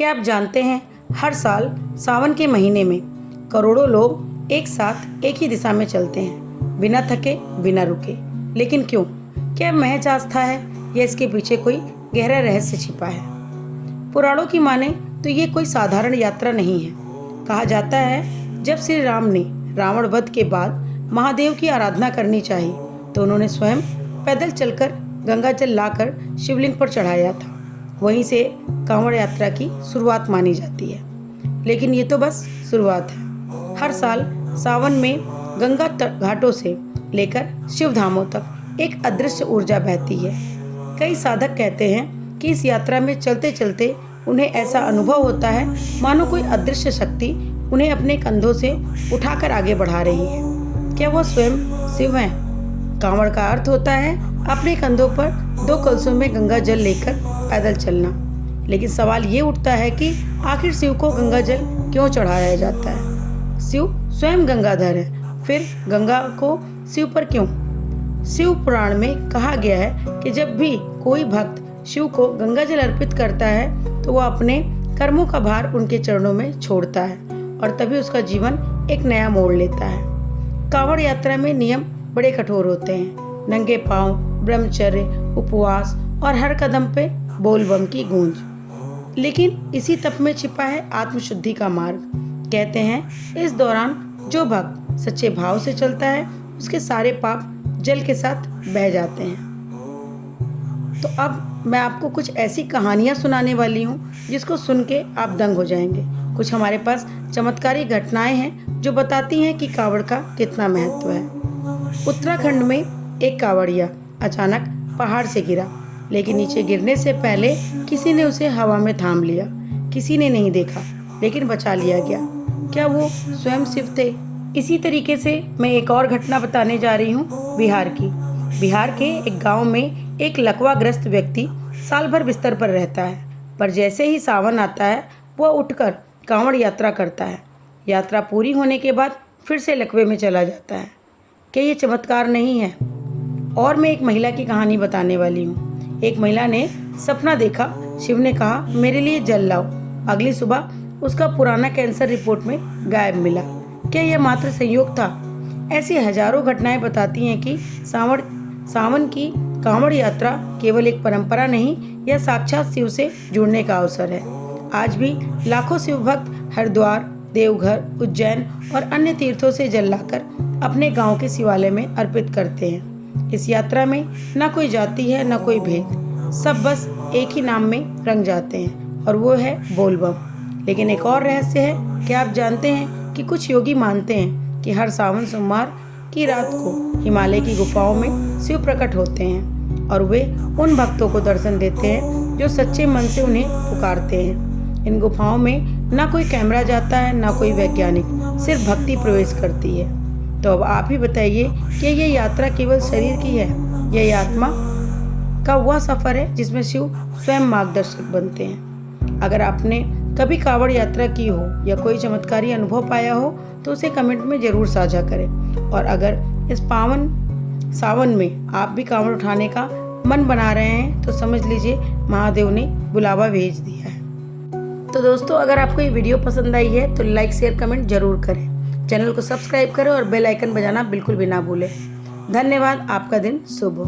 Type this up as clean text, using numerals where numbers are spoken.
क्या आप जानते हैं हर साल सावन के महीने में करोड़ों लोग एक साथ एक ही दिशा में चलते हैं, बिना थके बिना रुके। लेकिन क्यों? क्या महज आस्था है या इसके पीछे कोई गहरा रहस्य छिपा है? पुराणों की माने तो ये कोई साधारण यात्रा नहीं है। कहा जाता है जब श्री राम ने रावण वध के बाद महादेव की आराधना करनी चाहिए तो उन्होंने स्वयं पैदल चलकर गंगा जल लाकर शिवलिंग पर चढ़ाया था। वहीं से कांवड़ यात्रा की शुरुआत मानी जाती है। लेकिन ये तो बस शुरुआत है। हर साल सावन में गंगा घाटों से लेकर शिव धामों तक एक अदृश्य ऊर्जा बहती है। कई साधक कहते हैं कि इस यात्रा में चलते चलते उन्हें ऐसा अनुभव होता है मानो कोई अदृश्य शक्ति उन्हें अपने कंधों से उठाकर आगे बढ़ा रही है। क्या वो स्वयं शिव हैं? कांवड़ का अर्थ होता है अपने कंधों पर 2 कलशों में गंगा जल लेकर पैदल चलना। लेकिन सवाल ये उठता है कि आखिर शिव को गंगा जल क्यों चढ़ाया जाता है? शिव स्वयं गंगाधर है, फिर गंगा को शिव पर क्यों? शिव पुराण में कहा गया है कि जब भी कोई भक्त शिव को गंगा जल अर्पित करता है तो वह अपने कर्मों का भार उनके चरणों में छोड़ता है और तभी उसका जीवन एक नया मोड़ लेता है। कांवड़ यात्रा में नियम बड़े कठोर होते हैं। नंगे पांव, ब्रह्मचर्य, उपवास और हर कदम पे बोल बम की गूंज। लेकिन इसी तप में छिपा है आत्मशुद्धि का मार्ग। कहते हैं इस दौरान जो भक्त सच्चे भाव से चलता है उसके सारे पाप जल के साथ बह जाते हैं। तो अब मैं आपको कुछ ऐसी कहानियां सुनाने वाली हूँ जिसको सुन के आप दंग हो जाएंगे। कुछ हमारे पास चमत्कारी घटनाएं हैं जो बताती हैं कि कांवड़ का कितना महत्व है। उत्तराखंड में एक कांवड़िया अचानक पहाड़ से गिरा, लेकिन नीचे गिरने से पहले किसी ने उसे हवा में थाम लिया। किसी ने नहीं देखा, लेकिन बचा लिया गया। क्या वो स्वयं शिव थे? इसी तरीके से मैं एक और घटना बताने जा रही हूँ बिहार की। बिहार के एक गांव में एक लकवाग्रस्त व्यक्ति साल भर बिस्तर पर रहता है, पर जैसे ही सावन आता है वह उठकर कांवड़ यात्रा करता है। यात्रा पूरी होने के बाद फिर से लकवे में चला जाता है। क्या ये चमत्कार नहीं है? और मैं एक महिला की कहानी बताने वाली हूँ। एक महिला ने सपना देखा, शिव ने कहा मेरे लिए जल लाओ। अगली सुबह उसका पुराना कैंसर रिपोर्ट में गायब मिला। क्या यह मात्र संयोग था? ऐसी हजारों घटनाएं बताती हैं कि सावन की कांवड़ यात्रा केवल एक परंपरा नहीं, यह साक्षात शिव से जुड़ने का अवसर है। आज भी लाखों शिव भक्त हरिद्वार, देवघर, उज्जैन और अन्य तीर्थों से जल लाकर अपने गांव के शिवालय में अर्पित करते हैं। इस यात्रा में ना कोई जाति है ना कोई भेद, सब बस एक ही नाम में रंग जाते हैं और वो है बोल बम। लेकिन एक और रहस्य है। क्या आप जानते हैं कि कुछ योगी मानते हैं कि हर सावन सोमवार की रात को हिमालय की गुफाओं में शिव प्रकट होते हैं और वे उन भक्तों को दर्शन देते हैं जो सच्चे मन से उन्हें पुकारते हैं। इन गुफाओं में ना कोई कैमरा जाता है ना कोई वैज्ञानिक, सिर्फ भक्ति प्रवेश करती है। तो अब आप ही बताइए कि ये यात्रा केवल शरीर की है या ये आत्मा का वह सफर है जिसमें शिव स्वयं मार्गदर्शक बनते हैं? अगर आपने कभी कांवड़ यात्रा की हो या कोई चमत्कारी अनुभव पाया हो तो उसे कमेंट में जरूर साझा करें। और अगर इस पावन सावन में आप भी कांवड़ उठाने का मन बना रहे हैं तो समझ लीजिए महादेव ने बुलावा भेज दिया है। तो दोस्तों, अगर आपको ये वीडियो पसंद आई है तो लाइक शेयर कमेंट जरूर करें। चैनल को सब्सक्राइब करें और बेल आइकन बजाना बिल्कुल भी ना भूलें। धन्यवाद। आपका दिन शुभ हो।